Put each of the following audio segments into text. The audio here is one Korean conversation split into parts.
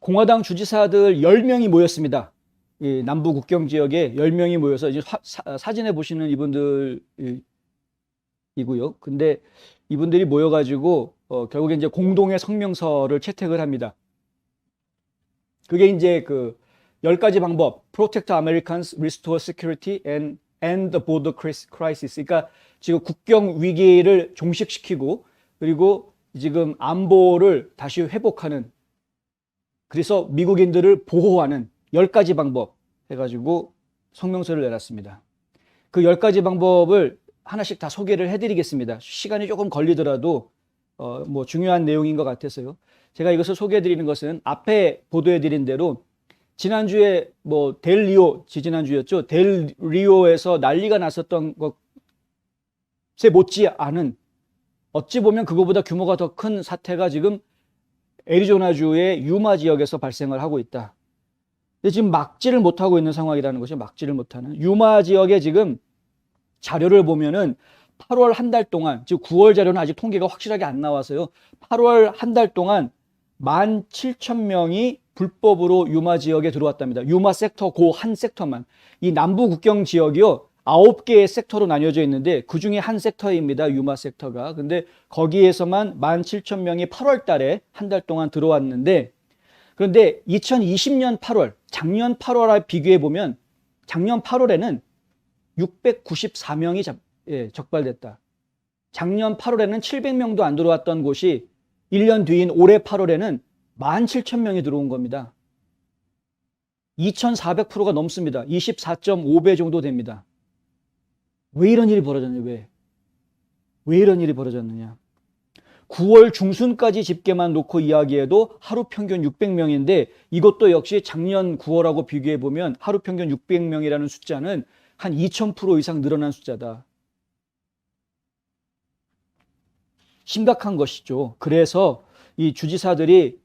공화당 주지사들 10명이 모였습니다. 이 남부 국경 지역에 10명이 모여서 이제 사진에 보시는 이분들이고요. 근데 이분들이 모여가지고 결국에 이제 공동의 성명서를 채택을 합니다. 그게 이제 그 10가지 방법, Protect Americans, Restore Security and End the Border Crisis. 그러니까 지금 국경 위기를 종식시키고 그리고 지금 안보를 다시 회복하는, 그래서 미국인들을 보호하는 10가지 방법 해가지고 성명서를 내놨습니다. 그 10가지 방법을 하나씩 다 소개를 해드리겠습니다. 시간이 조금 걸리더라도 뭐 중요한 내용인 것 같아서요. 제가 이것을 소개해드리는 것은 앞에 보도해드린 대로 지난주에 뭐 델리오, 지난주였죠. 델리오에서 난리가 났었던 것에 못지 않은, 어찌 보면 그거보다 규모가 더 큰 사태가 지금 애리조나주의 유마 지역에서 발생을 하고 있다. 근데 지금 막지를 못하고 있는 상황이라는 것이, 막지를 못하는 유마 지역에 지금 자료를 보면은 8월 한 달 동안, 즉 9월 자료는 아직 통계가 확실하게 안 나와서요. 8월 한 달 동안 17,000명이 불법으로 유마 지역에 들어왔답니다. 유마 섹터, 그 한 섹터만. 이 남부 국경 지역이요, 9개의 섹터로 나뉘어져 있는데 그 중에 한 섹터입니다. 유마 섹터가. 근데 거기에서만 17,000명이 8월 달에 한 달 동안 들어왔는데, 그런데 2020년 8월, 작년 8월에 비교해 보면 작년 8월에는 694명이 적발됐다. 작년 8월에는 700명도 안 들어왔던 곳이 1년 뒤인 올해 8월에는 17,000명이 들어온 겁니다. 2,400%가 넘습니다. 24.5배 정도 됩니다. 왜 이런 일이 벌어졌냐? 왜 이런 일이 벌어졌느냐? 9월 중순까지 집계만 놓고 이야기해도 하루 평균 600명인데 이것도 역시 작년 9월하고 비교해 보면 하루 평균 600명이라는 숫자는 한 2,000% 이상 늘어난 숫자다. 심각한 것이죠. 그래서 이 주지사들이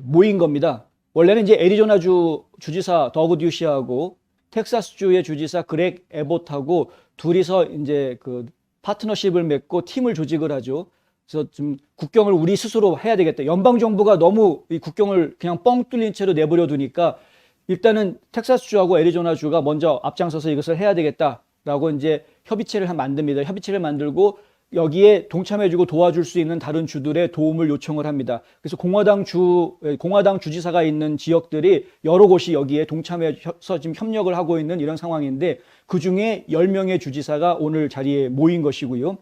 모인 겁니다. 원래는 이제 애리조나주 주지사 더그 듀시하고 텍사스주의 주지사 그렉 에봇하고 둘이서 이제 그 파트너십을 맺고 팀을 조직을 하죠. 그래서 좀 국경을 우리 스스로 해야 되겠다. 연방정부가 너무 이 국경을 그냥 뻥 뚫린 채로 내버려 두니까 일단은 텍사스주하고 애리조나주가 먼저 앞장서서 이것을 해야 되겠다라고 이제 협의체를 만듭니다. 협의체를 만들고 여기에 동참해주고 도와줄 수 있는 다른 주들의 도움을 요청을 합니다. 그래서 공화당 주지사가 있는 지역들이 여러 곳이 여기에 동참해서 지금 협력을 하고 있는 이런 상황인데 그 중에 10명의 주지사가 오늘 자리에 모인 것이고요.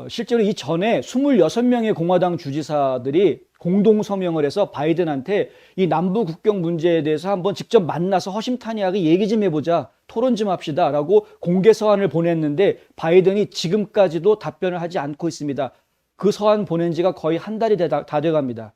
실제로 이 전에 26명의 공화당 주지사들이 공동 서명을 해서 바이든한테 이 남부 국경 문제에 대해서 한번 직접 만나서 허심탄회하게 얘기 좀 해보자, 토론 좀 합시다 라고 공개 서한을 보냈는데 바이든이 지금까지도 답변을 하지 않고 있습니다. 그 서한 보낸 지가 거의 한 달이 다 돼갑니다.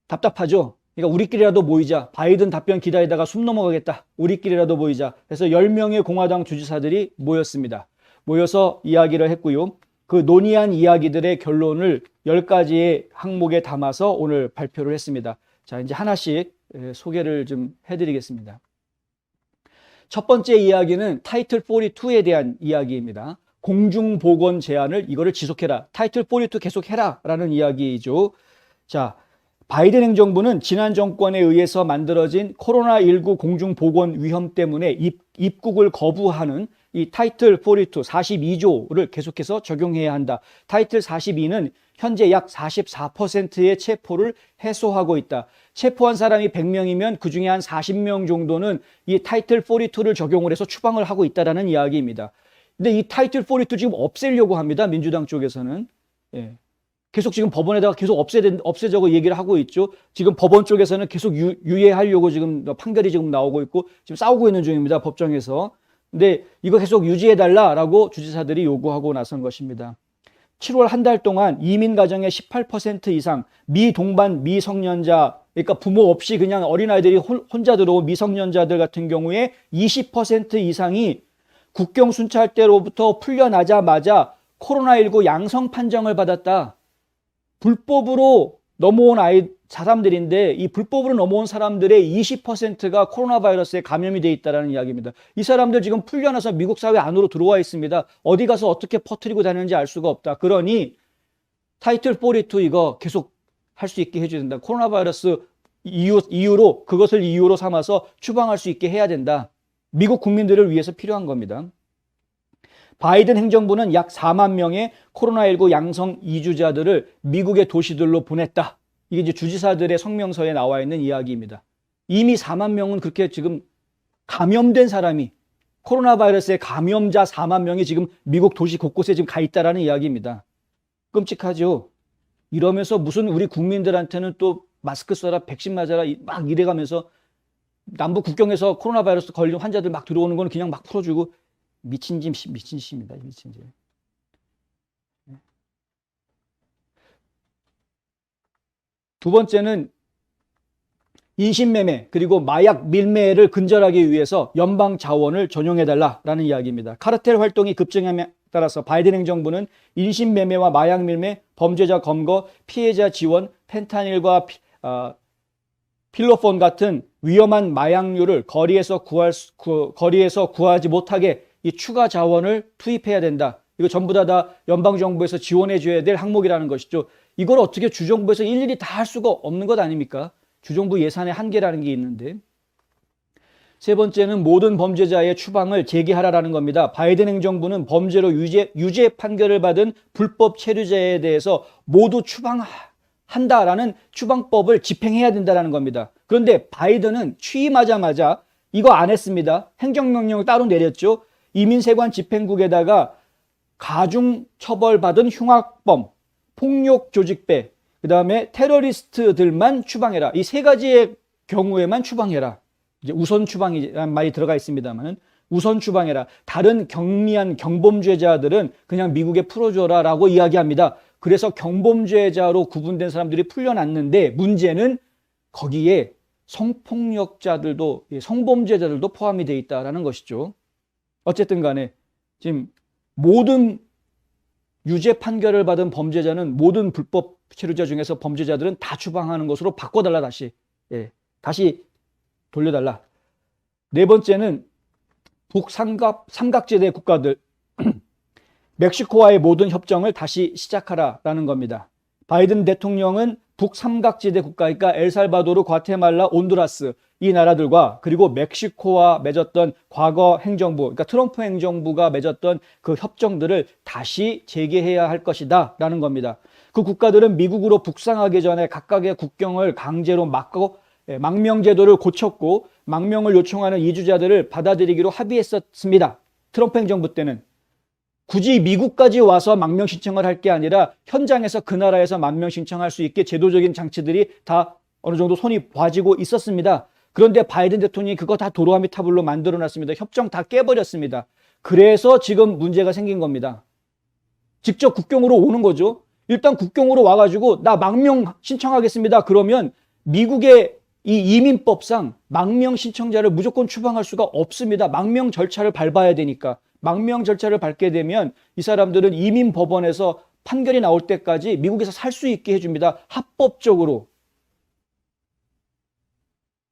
답답하죠? 그러니까 우리끼리라도 모이자. 바이든 답변 기다리다가 숨 넘어가겠다. 우리끼리라도 모이자. 그래서 10명의 공화당 주지사들이 모였습니다. 모여서 이야기를 했고요. 그 논의한 이야기들의 결론을 10가지의 항목에 담아서 오늘 발표를 했습니다. 자, 이제 하나씩 소개를 좀 해드리겠습니다. 첫 번째 이야기는 타이틀 42에 대한 이야기입니다. 공중보건 제한을 이거를 지속해라. 타이틀 42 계속해라 라는 이야기이죠. 자, 바이든 행정부는 지난 정권에 의해서 만들어진 코로나19 공중보건 위험 때문에 입국을 거부하는 이 타이틀 42, 42조를 계속해서 적용해야 한다. 타이틀 42는 현재 약 44%의 체포를 해소하고 있다. 체포한 사람이 100명이면 그중에 한 40명 정도는 이 타이틀 42를 적용을 해서 추방을 하고 있다는 이야기입니다. 근데 이 타이틀 42 지금 없애려고 합니다. 민주당 쪽에서는. 계속 지금 법원에다가 계속 없애자고 얘기를 하고 있죠. 지금 법원 쪽에서는 계속 유예하려고 지금 판결이 지금 나오고 있고 지금 싸우고 있는 중입니다. 법정에서. 근데 이거 계속 유지해달라라고 주지사들이 요구하고 나선 것입니다. 7월 한 달 동안 이민 가정의 18% 이상 미동반 미성년자, 그러니까 부모 없이 그냥 어린아이들이 혼자 들어온 미성년자들 같은 경우에 20% 이상이 국경 순찰 때로부터 풀려나자마자 코로나19 양성 판정을 받았다. 불법으로 넘어온 사람들인데 이 불법으로 넘어온 사람들의 20%가 코로나 바이러스에 감염이 돼 있다는 이야기입니다. 이 사람들 지금 풀려나서 미국 사회 안으로 들어와 있습니다. 어디 가서 어떻게 퍼뜨리고 다니는지 알 수가 없다. 그러니 타이틀 42 이거 계속 할 수 있게 해줘야 된다. 코로나 바이러스 이유로 그것을 이유로 삼아서 추방할 수 있게 해야 된다. 미국 국민들을 위해서 필요한 겁니다. 바이든 행정부는 약 4만 명의 코로나19 양성 이주자들을 미국의 도시들로 보냈다. 이게 이제 주지사들의 성명서에 나와 있는 이야기입니다. 이미 4만 명은 그렇게 지금 감염된 사람이, 코로나 바이러스의 감염자 4만 명이 지금 미국 도시 곳곳에 지금 가 있다라는 이야기입니다. 끔찍하죠. 이러면서 무슨 우리 국민들한테는 또 마스크 써라, 백신 맞아라 막 이래가면서 남북 국경에서 코로나 바이러스 걸린 환자들 막 들어오는 건 그냥 막 풀어주고 미친 짓입니다. 미친 짓. 두 번째는 인신매매 그리고 마약 밀매를 근절하기 위해서 연방 자원을 전용해달라라는 이야기입니다. 카르텔 활동이 급증함에 따라서 바이든 행정부는 인신매매와 마약 밀매, 범죄자 검거, 피해자 지원, 펜타닐과 필로폰 같은 위험한 마약류를 거리에서 구하지 못하게 이 추가 자원을 투입해야 된다. 이거 전부 다 연방정부에서 지원해줘야 될 항목이라는 것이죠. 이걸 어떻게 주정부에서 일일이 다 할 수가 없는 것 아닙니까? 주정부 예산의 한계라는 게 있는데. 세 번째는 모든 범죄자의 추방을 재개하라라는 겁니다. 바이든 행정부는 범죄로 유죄 판결을 받은 불법 체류자에 대해서 모두 추방한다라는 추방법을 집행해야 된다는 겁니다. 그런데 바이든은 취임하자마자 이거 안 했습니다. 행정명령을 따로 내렸죠. 이민세관 집행국에다가 가중 처벌받은 흉악범, 폭력 조직배, 그 다음에 테러리스트들만 추방해라. 이 세 가지의 경우에만 추방해라. 이제 우선 추방이라는 말이 들어가 있습니다만은 우선 추방해라. 다른 경미한 경범죄자들은 그냥 미국에 풀어줘라라고 이야기합니다. 그래서 경범죄자로 구분된 사람들이 풀려났는데 문제는 거기에 성폭력자들도, 성범죄자들도 포함이 돼 있다라는 것이죠. 어쨌든 간에 지금 모든 유죄 판결을 받은 범죄자는, 모든 불법 체류자 중에서 범죄자들은 다 추방하는 것으로 바꿔달라. 다시 돌려달라. 네 번째는 북삼각지대 국가들 멕시코와의 모든 협정을 다시 시작하라라는 겁니다. 바이든 대통령은 북삼각지대 국가, 그러니까 엘살바도르, 과테말라, 온두라스 이 나라들과 그리고 멕시코와 맺었던 과거 행정부, 그러니까 트럼프 행정부가 맺었던 그 협정들을 다시 재개해야 할 것이다 라는 겁니다. 그 국가들은 미국으로 북상하기 전에 각각의 국경을 강제로 막고 망명제도를 고쳤고 망명을 요청하는 이주자들을 받아들이기로 합의했었습니다. 트럼프 행정부 때는. 굳이 미국까지 와서 망명 신청을 할 게 아니라 현장에서 그 나라에서 망명 신청할 수 있게 제도적인 장치들이 다 어느 정도 손이 봐지고 있었습니다. 그런데 바이든 대통령이 그거 다 도로아미 타블로 만들어놨습니다. 협정 다 깨버렸습니다. 그래서 지금 문제가 생긴 겁니다. 직접 국경으로 오는 거죠. 일단 국경으로 와가지고 나 망명 신청하겠습니다. 그러면 미국의 이 이민법상 망명 신청자를 무조건 추방할 수가 없습니다. 망명 절차를 밟아야 되니까. 망명 절차를 밟게 되면 이 사람들은 이민법원에서 판결이 나올 때까지 미국에서 살 수 있게 해줍니다. 합법적으로.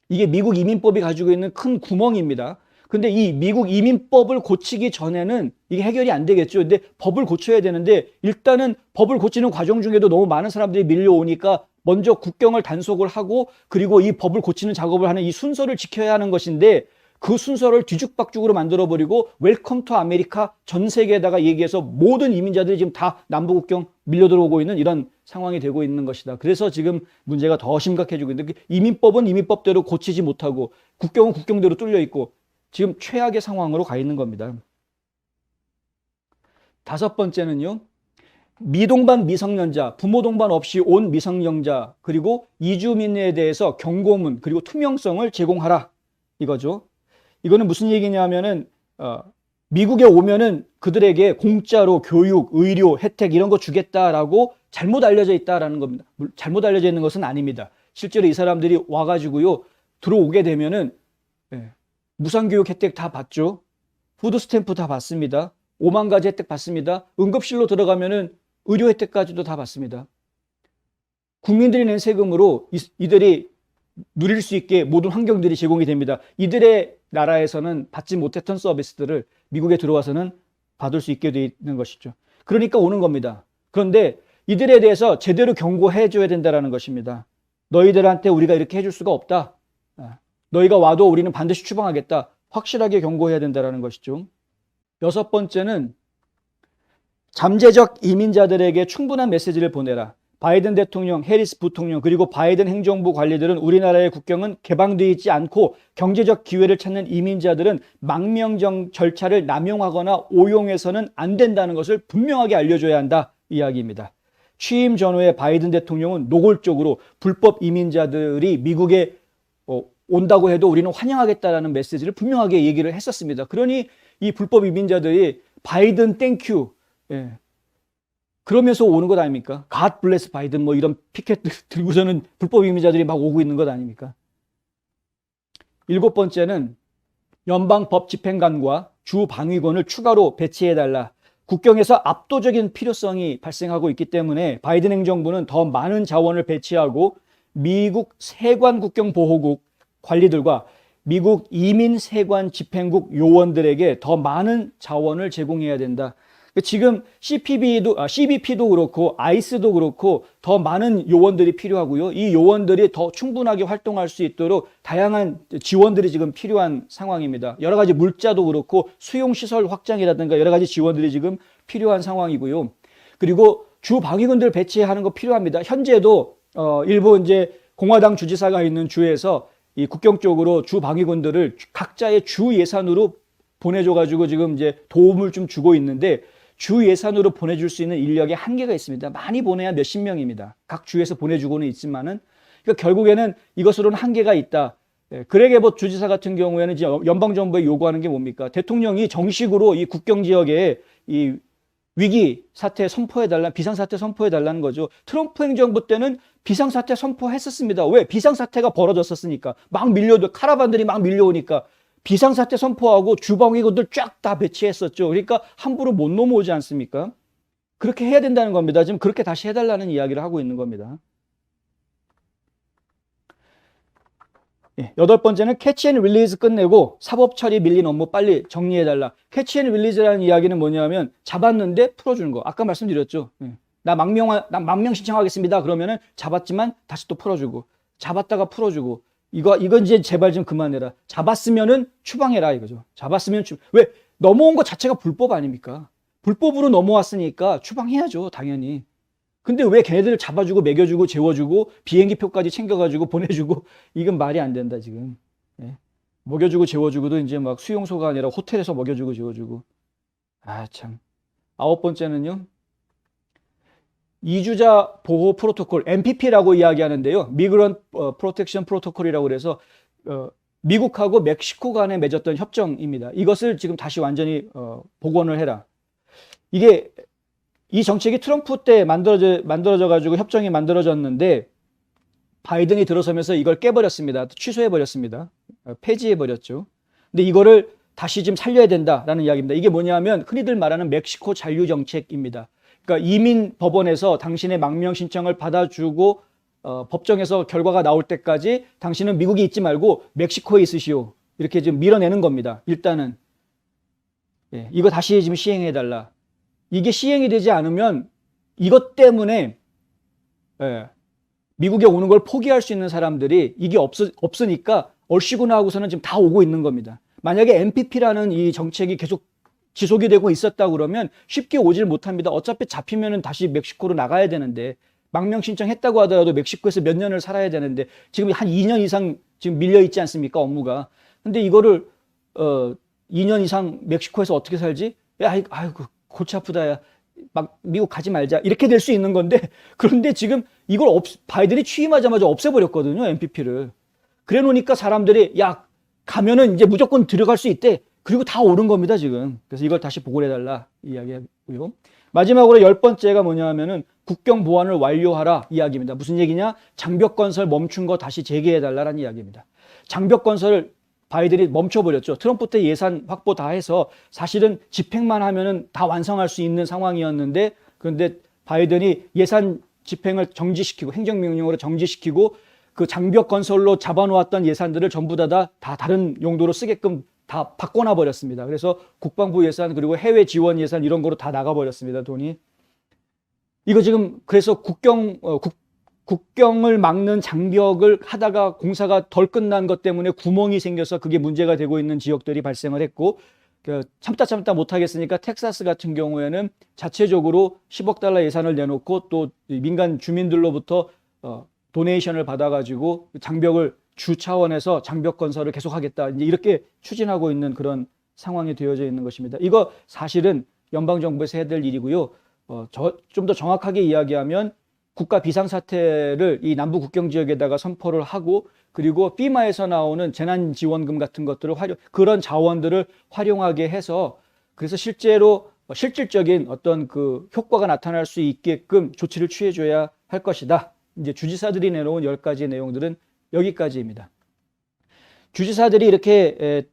이게 미국 이민법이 가지고 있는 큰 구멍입니다. 근데 이 미국 이민법을 고치기 전에는 이게 해결이 안 되겠죠. 근데 법을 고쳐야 되는데 일단은 법을 고치는 과정 중에도 너무 많은 사람들이 밀려오니까 먼저 국경을 단속을 하고 그리고 이 법을 고치는 작업을 하는 이 순서를 지켜야 하는 것인데 그 순서를 뒤죽박죽으로 만들어버리고 웰컴 투 아메리카 전 세계에다가 얘기해서 모든 이민자들이 지금 다 남부국경 밀려들어오고 있는 이런 상황이 되고 있는 것이다. 그래서 지금 문제가 더 심각해지고 있는데 이민법은 이민법대로 고치지 못하고 국경은 국경대로 뚫려 있고 지금 최악의 상황으로 가 있는 겁니다. 다섯 번째는요. 미동반 미성년자, 부모 동반 없이 온 미성년자 그리고 이주민에 대해서 경고문 그리고 투명성을 제공하라 이거죠. 이거는 무슨 얘기냐면은 미국에 오면은 그들에게 공짜로 교육, 의료, 혜택 이런 거 주겠다라고 잘못 알려져 있다라는 겁니다. 잘못 알려져 있는 것은 아닙니다. 실제로 이 사람들이 와가지고요 들어오게 되면은 무상교육 혜택 다 받죠. 푸드 스탬프 다 받습니다. 5만 가지 혜택 받습니다. 응급실로 들어가면은 의료 혜택까지도 다 받습니다. 국민들이 낸 세금으로 이들이 누릴 수 있게 모든 환경들이 제공이 됩니다. 이들의 나라에서는 받지 못했던 서비스들을 미국에 들어와서는 받을 수 있게 되어 있는 것이죠. 그러니까 오는 겁니다. 그런데 이들에 대해서 제대로 경고해 줘야 된다는 것입니다. 너희들한테 우리가 이렇게 해줄 수가 없다. 너희가 와도 우리는 반드시 추방하겠다. 확실하게 경고해야 된다는 것이죠. 여섯 번째는 잠재적 이민자들에게 충분한 메시지를 보내라. 바이든 대통령, 해리스 부통령, 그리고 바이든 행정부 관리들은 우리나라의 국경은 개방되어 있지 않고 경제적 기회를 찾는 이민자들은 망명 절차를 남용하거나 오용해서는 안 된다는 것을 분명하게 알려줘야 한다. 이야기입니다. 취임 전후에 바이든 대통령은 노골적으로 불법 이민자들이 미국에 온다고 해도 우리는 환영하겠다라는 메시지를 분명하게 얘기를 했었습니다. 그러니 이 불법 이민자들이 바이든 땡큐, 예. 그러면서 오는 것 아닙니까? God bless 바이든 뭐 이런 피켓 들고서는 불법 이민자들이 막 오고 있는 것 아닙니까? 일곱 번째는 연방법 집행관과 주 방위군을 추가로 배치해달라. 국경에서 압도적인 필요성이 발생하고 있기 때문에 바이든 행정부는 더 많은 자원을 배치하고 미국 세관 국경보호국 관리들과 미국 이민세관 집행국 요원들에게 더 많은 자원을 제공해야 된다. 지금 CBP도 그렇고 아이스도 그렇고 더 많은 요원들이 필요하고요. 이 요원들이 더 충분하게 활동할 수 있도록 다양한 지원들이 지금 필요한 상황입니다. 여러 가지 물자도 그렇고 수용시설 확장이라든가 여러 가지 지원들이 지금 필요한 상황이고요. 그리고 주 방위군들 배치하는 거 필요합니다. 현재도 일부 이제 공화당 주지사가 있는 주에서 이 국경 쪽으로 주 방위군들을 각자의 주 예산으로 보내줘가지고 지금 이제 도움을 좀 주고 있는데 주 예산으로 보내줄 수 있는 인력의 한계가 있습니다. 많이 보내야 몇십 명입니다. 각 주에서 보내주고는 있지만은 그러니까 결국에는 이것으로는 한계가 있다. 그레그 애봇 주지사 같은 경우에는 이제 연방정부에 요구하는 게 뭡니까? 대통령이 정식으로 이 국경 지역에 이 위기 사태 선포해달라, 비상사태 선포해달라는 거죠. 트럼프 행정부 때는 비상사태 선포했었습니다. 왜? 비상사태가 벌어졌었으니까. 카라반들이 막 밀려오니까. 비상사태 선포하고 주방위군들 쫙 다 배치했었죠. 그러니까 함부로 못 넘어오지 않습니까? 그렇게 해야 된다는 겁니다. 지금 그렇게 다시 해달라는 이야기를 하고 있는 겁니다. 여덟 번째는 캐치 앤 릴리즈 끝내고 사법 처리 밀린 업무 빨리 정리해달라. 캐치 앤 릴리즈라는 이야기는 뭐냐면 잡았는데 풀어주는 거. 아까 말씀드렸죠. 나 망명 신청하겠습니다. 그러면은 잡았지만 다시 또 풀어주고 잡았다가 풀어주고 이건 이제 제발 좀 그만해라. 잡았으면은 추방해라 이거죠. 잡았으면 왜 넘어온 것 자체가 불법 아닙니까? 불법으로 넘어왔으니까 추방해야죠, 당연히. 근데 왜 걔네들을 잡아주고 먹여주고 재워주고 비행기표까지 챙겨가지고 보내주고 이건 말이 안 된다 지금. 먹여주고 재워주고도 이제 막 수용소가 아니라 호텔에서 먹여주고 재워주고. 아 참. 아홉 번째는요. 이주자 보호 프로토콜 MPP라고 이야기하는데요. 미그런트 프로텍션 프로토콜이라고 그래서 미국하고 멕시코 간에 맺었던 협정입니다. 이것을 지금 다시 완전히 복원을 해라. 이 정책이 트럼프 때 만들어져 가지고 협정이 만들어졌는데 바이든이 들어서면서 이걸 깨버렸습니다. 취소해 버렸습니다. 폐지해 버렸죠. 근데 이거를 다시 좀 살려야 된다라는 이야기입니다. 이게 뭐냐면 흔히들 말하는 멕시코 잔류 정책입니다. 그러니까 이민 법원에서 당신의 망명 신청을 받아주고 법정에서 결과가 나올 때까지 당신은 미국에 있지 말고 멕시코에 있으시오. 이렇게 지금 밀어내는 겁니다. 일단은 이거 다시 지금 시행해달라. 이게 시행이 되지 않으면 이것 때문에 미국에 오는 걸 포기할 수 있는 사람들이 이게 없으니까 얼씨구나 하고서는 지금 다 오고 있는 겁니다. 만약에 MPP라는 이 정책이 계속 지속이 되고 있었다 그러면 쉽게 오질 못합니다. 어차피 잡히면은 다시 멕시코로 나가야 되는데 망명 신청했다고 하더라도 멕시코에서 몇 년을 살아야 되는데 지금 한 2년 이상 지금 밀려 있지 않습니까? 업무가. 근데 이거를 2년 이상 멕시코에서 어떻게 살지? 아이고 골치 아프다. 야. 막 미국 가지 말자. 이렇게 될 수 있는 건데 그런데 지금 이걸 바이든이 취임하자마자 없애버렸거든요. MPP를. 그래 놓으니까 사람들이 야 가면은 이제 무조건 들어갈 수 있대. 그리고 다 오른 겁니다, 지금. 그래서 이걸 다시 보고해달라 이야기하고요. 마지막으로 열 번째가 뭐냐 하면은 국경 보안을 완료하라 이야기입니다. 무슨 얘기냐? 장벽 건설 멈춘 거 다시 재개해달라는 이야기입니다. 장벽 건설을 바이든이 멈춰버렸죠. 트럼프 때 예산 확보 다 해서 사실은 집행만 하면은 다 완성할 수 있는 상황이었는데 그런데 바이든이 예산 집행을 정지시키고 행정명령으로 정지시키고 그 장벽 건설로 잡아놓았던 예산들을 전부 다 다른 용도로 쓰게끔 다 바꿔놔 버렸습니다. 그래서 국방부 예산 그리고 해외 지원 예산 이런 거로 다 나가 버렸습니다. 돈이. 이거 지금 그래서 국경 국경을 막는 장벽을 하다가 공사가 덜 끝난 것 때문에 구멍이 생겨서 그게 문제가 되고 있는 지역들이 발생을 했고, 참다 못하겠으니까 텍사스 같은 경우에는 자체적으로 10억 달러 예산을 내놓고 또 민간 주민들로부터 도네이션을 받아가지고 장벽을 주 차원에서 장벽 건설을 계속하겠다, 이제 이렇게 추진하고 있는 그런 상황이 되어져 있는 것입니다. 이거 사실은 연방정부에서 해야 될 일이고요. 좀 더 정확하게 이야기하면 국가 비상사태를 이 남부 국경 지역에다가 선포를 하고, 그리고 FEMA에서 나오는 재난지원금 같은 것들을 그런 자원들을 활용하게 해서, 그래서 실질적인 어떤 그 효과가 나타날 수 있게끔 조치를 취해줘야 할 것이다. 이제 주지사들이 내놓은 10가지 내용들은 여기까지입니다. 주지사들이 이렇게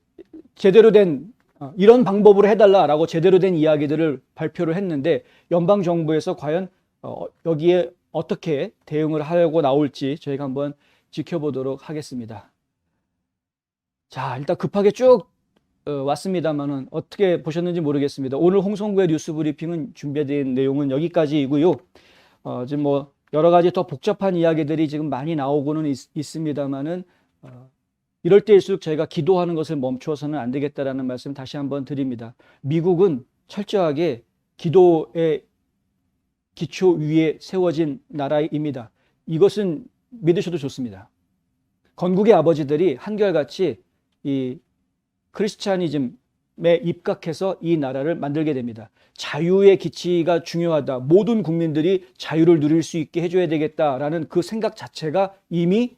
제대로 된 이런 방법으로 해달라라고 제대로 된 이야기들을 발표를 했는데, 연방정부에서 과연 여기에 어떻게 대응을 하려고 나올지 저희가 한번 지켜보도록 하겠습니다. 자, 일단 급하게 쭉 왔습니다만은 어떻게 보셨는지 모르겠습니다. 오늘 홍성구의 뉴스 브리핑은 준비된 내용은 여기까지이고요. 지금 뭐 여러 가지 더 복잡한 이야기들이 지금 많이 나오고는 있습니다만은 이럴 때일수록 저희가 기도하는 것을 멈추어서는 안 되겠다라는 말씀 다시 한번 드립니다. 미국은 철저하게 기도의 기초 위에 세워진 나라입니다. 이것은 믿으셔도 좋습니다. 건국의 아버지들이 한결같이 이 크리스찬이즘에 입각해서 이 나라를 만들게 됩니다. 자유의 기치가 중요하다. 모든 국민들이 자유를 누릴 수 있게 해줘야 되겠다라는 그 생각 자체가 이미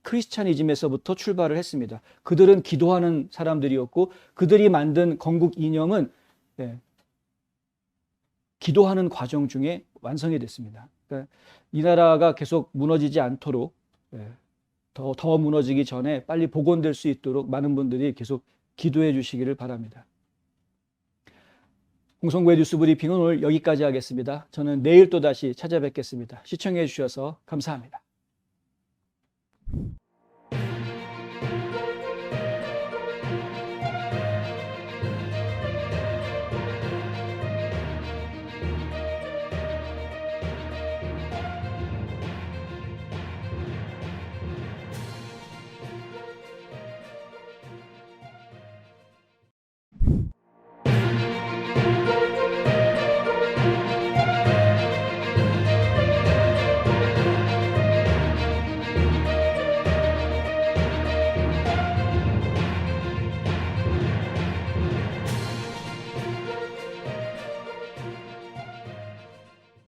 크리스찬이즘에서부터 출발을 했습니다. 그들은 기도하는 사람들이었고, 그들이 만든 건국 이념은 기도하는 과정 중에 완성이 됐습니다. 그러니까 이 나라가 계속 무너지지 않도록, 더 무너지기 전에 빨리 복원될 수 있도록 많은 분들이 계속 기도해 주시기를 바랍니다. 홍성구의 뉴스 브리핑은 오늘 여기까지 하겠습니다. 저는 내일 또 다시 찾아뵙겠습니다. 시청해 주셔서 감사합니다.